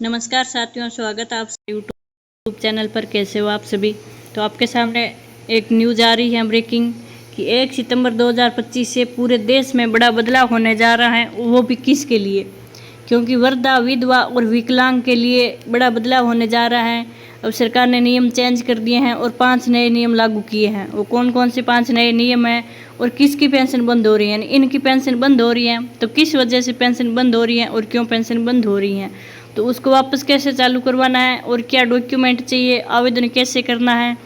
नमस्कार साथियों, स्वागत है आप यूट्यूब चैनल पर। कैसे हो आप सभी। तो आपके सामने एक न्यूज़ आ रही है ब्रेकिंग कि 1 सितंबर 2025 से पूरे देश में बड़ा बदलाव होने जा रहा है। वो भी किसके लिए? क्योंकि वृद्धा, विधवा और विकलांग के लिए बड़ा बदलाव होने जा रहा है। अब सरकार ने नियम चेंज कर दिए हैं और 5 नए नियम लागू किए हैं। वो कौन कौन से 5 नए नियम हैं और किसकी पेंशन बंद हो रही है? इनकी पेंशन बंद हो रही है तो किस वजह से पेंशन बंद हो रही है और क्यों पेंशन बंद हो रही है, तो उसको वापस कैसे चालू करवाना है और क्या डॉक्यूमेंट चाहिए, आवेदन कैसे करना है,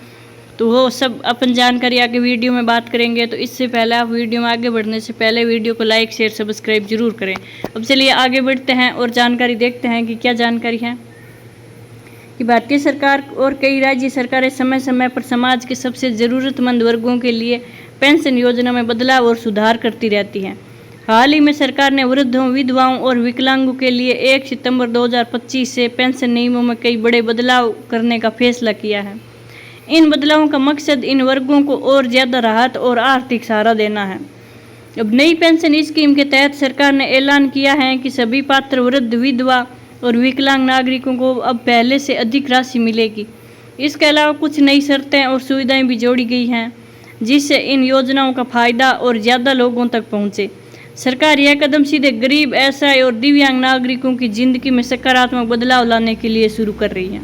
तो वो सब अपन जानकारी आगे वीडियो में बात करेंगे। तो इससे पहले आप वीडियो में आगे बढ़ने से पहले वीडियो को लाइक, शेयर, सब्सक्राइब जरूर करें। अब चलिए आगे बढ़ते हैं और जानकारी देखते हैं कि क्या जानकारी है। कि भारतीय सरकार और कई राज्य सरकारें समय समय पर समाज के सबसे ज़रूरतमंद वर्गों के लिए पेंशन योजना में बदलाव और सुधार करती रहती हैं। हाल ही में सरकार ने वृद्धों, विधवाओं और विकलांगों के लिए 1 सितंबर 2025 से पेंशन नियमों में कई बड़े बदलाव करने का फैसला किया है। इन बदलावों का मकसद इन वर्गों को और ज़्यादा राहत और आर्थिक सहारा देना है। अब नई पेंशन स्कीम के तहत सरकार ने ऐलान किया है कि सभी पात्र वृद्ध, विधवा और विकलांग नागरिकों को अब पहले से अधिक राशि मिलेगी। इसके अलावा कुछ नई शर्तें और सुविधाएं भी जोड़ी गई हैं जिससे इन योजनाओं का फायदा और ज़्यादा लोगों तक पहुंचे। सरकार यह कदम सीधे गरीब, असहाय और दिव्यांग नागरिकों की जिंदगी में सकारात्मक बदलाव लाने के लिए शुरू कर रही है।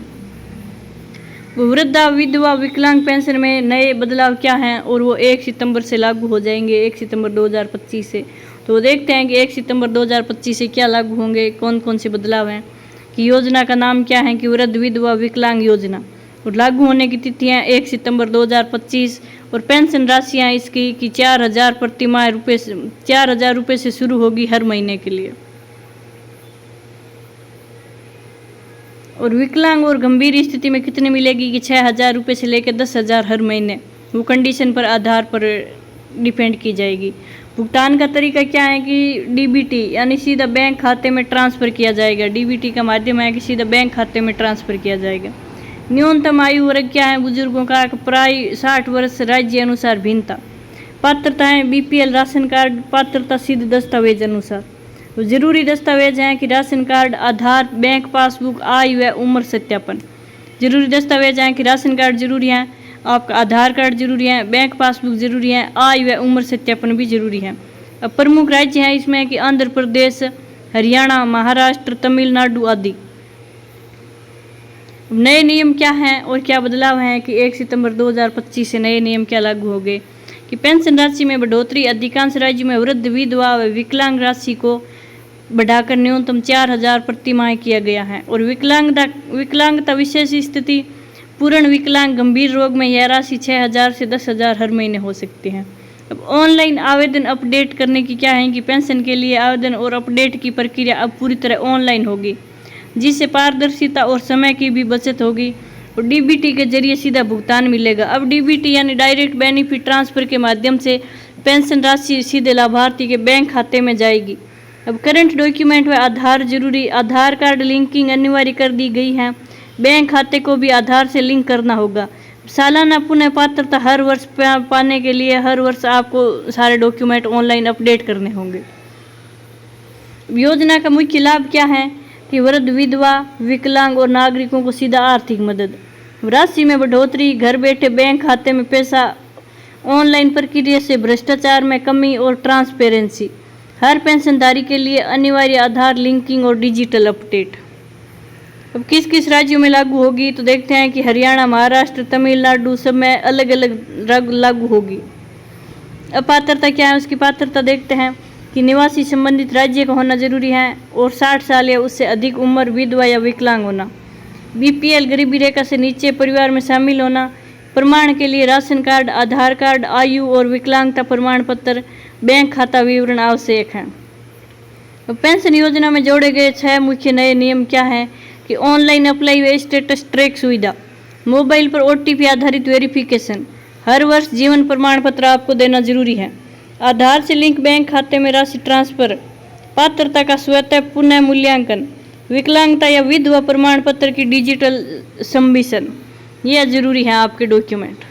वृद्धा, विधवा, विकलांग पेंशन में नए बदलाव क्या हैं और वो 1 सितंबर से लागू हो जाएंगे, 1 सितंबर 2025 से। तो देखते हैं कि 1 सितंबर 2025 से क्या लागू होंगे, कौन कौन से बदलाव हैं। कि योजना का नाम क्या है कि वृद्ध, विधवा, विकलांग योजना, और लागू होने की तिथियां 1 सितंबर 2025 और पेंशन राशियां इसकी कि 4,000 प्रति माह रुपये 4,000 रुपये से शुरू होगी हर महीने के लिए। और विकलांग और गंभीर स्थिति में कितने मिलेगी कि 6,000 रुपये से लेकर 10,000 हर महीने। वो कंडीशन पर आधार पर डिपेंड की जाएगी। भुगतान का तरीका क्या है कि डीबीटी यानी सीधा बैंक खाते में ट्रांसफ़र किया जाएगा। डीबीटी का माध्यम है कि सीधा बैंक खाते में ट्रांसफ़र किया जाएगा। न्यूनतम आयु वर्ग क्या है बुजुर्गों का? प्राय 60 वर्ष, राज्य अनुसार भिन्नता। पात्रता है बीपीएल राशन कार्ड, पात्रता सिद्ध दस्तावेज अनुसार। तो जरूरी दस्तावेज हैं कि राशन कार्ड, आधार, बैंक पासबुक, आयु व उम्र सत्यापन। जरूरी दस्तावेज हैं कि राशन कार्ड जरूरी है, आपका आधार कार्ड जरूरी है, बैंक पासबुक जरूरी है, आयु व उम्र सत्यापन भी जरूरी है। अब प्रमुख राज्य हैं इसमें कि आंध्र प्रदेश, हरियाणा, महाराष्ट्र, तमिलनाडु आदि। नए नियम क्या हैं और क्या बदलाव हैं कि 1 सितंबर 2025 से नए नियम क्या लागू हो गए। कि पेंशन राशि में बढ़ोतरी। अधिकांश राज्यों में वृद्ध, विधवा व विकलांग राशि को बढ़ाकर न्यूनतम 4,000 प्रति माह किया गया है। और विकलांगता विशेष स्थिति, पूर्ण विकलांग, गंभीर रोग में यह राशि 6,000 से 10,000 हर महीने हो सकती है। अब ऑनलाइन आवेदन अपडेट करने की क्या है कि पेंशन के लिए आवेदन और अपडेट की प्रक्रिया अब पूरी तरह ऑनलाइन होगी जिससे पारदर्शिता और समय की भी बचत होगी। और डीबीटी के जरिए सीधा भुगतान मिलेगा। अब डीबीटी यानी डायरेक्ट बेनिफिट ट्रांसफ़र के माध्यम से पेंशन राशि सीधे लाभार्थी के बैंक खाते में जाएगी। अब करंट डॉक्यूमेंट व आधार जरूरी। आधार कार्ड लिंकिंग अनिवार्य कर दी गई है। बैंक खाते को भी आधार से लिंक करना होगा। सालाना पुनः पात्रता हर वर्ष पाने के लिए हर वर्ष आपको सारे डॉक्यूमेंट ऑनलाइन अपडेट करने होंगे। योजना का मुख्य लाभ क्या है कि वृद्ध, विधवा, विकलांग और नागरिकों को सीधा आर्थिक मदद, राशि में बढ़ोतरी, घर बैठे बैंक खाते में पैसा, ऑनलाइन प्रक्रिया से भ्रष्टाचार में कमी और ट्रांसपेरेंसी, हर पेंशनधारी के लिए अनिवार्य आधार लिंकिंग और डिजिटल अपडेट। अब किस किस राज्यों में लागू होगी तो देखते हैं कि हरियाणा, महाराष्ट्र, तमिलनाडु सब में अलग अलग लागू होगी। अब पात्रता क्या है, उसकी पात्रता देखते हैं कि निवासी संबंधित राज्य का होना जरूरी है और 60 साल या उससे अधिक उम्र, विधवा या विकलांग होना, बीपीएल गरीबी रेखा से नीचे परिवार में शामिल होना, प्रमाण के लिए राशन कार्ड, आधार कार्ड, आयु और विकलांगता प्रमाण पत्र, बैंक खाता विवरण आवश्यक है। पेंशन योजना में जोड़े गए 6 मुख्य नए नियम क्या हैं कि ऑनलाइन अप्लाई व स्टेटस ट्रैक सुविधा, मोबाइल पर ओटीपी आधारित वेरिफिकेशन, हर वर्ष जीवन प्रमाण पत्र आपको देना जरूरी है, आधार से लिंक बैंक खाते में राशि ट्रांसफर, पात्रता का स्वतः पुनः मूल्यांकन, विकलांगता या विधवा प्रमाण पत्र की डिजिटल सबमिशन, यह जरूरी है आपके डॉक्यूमेंट।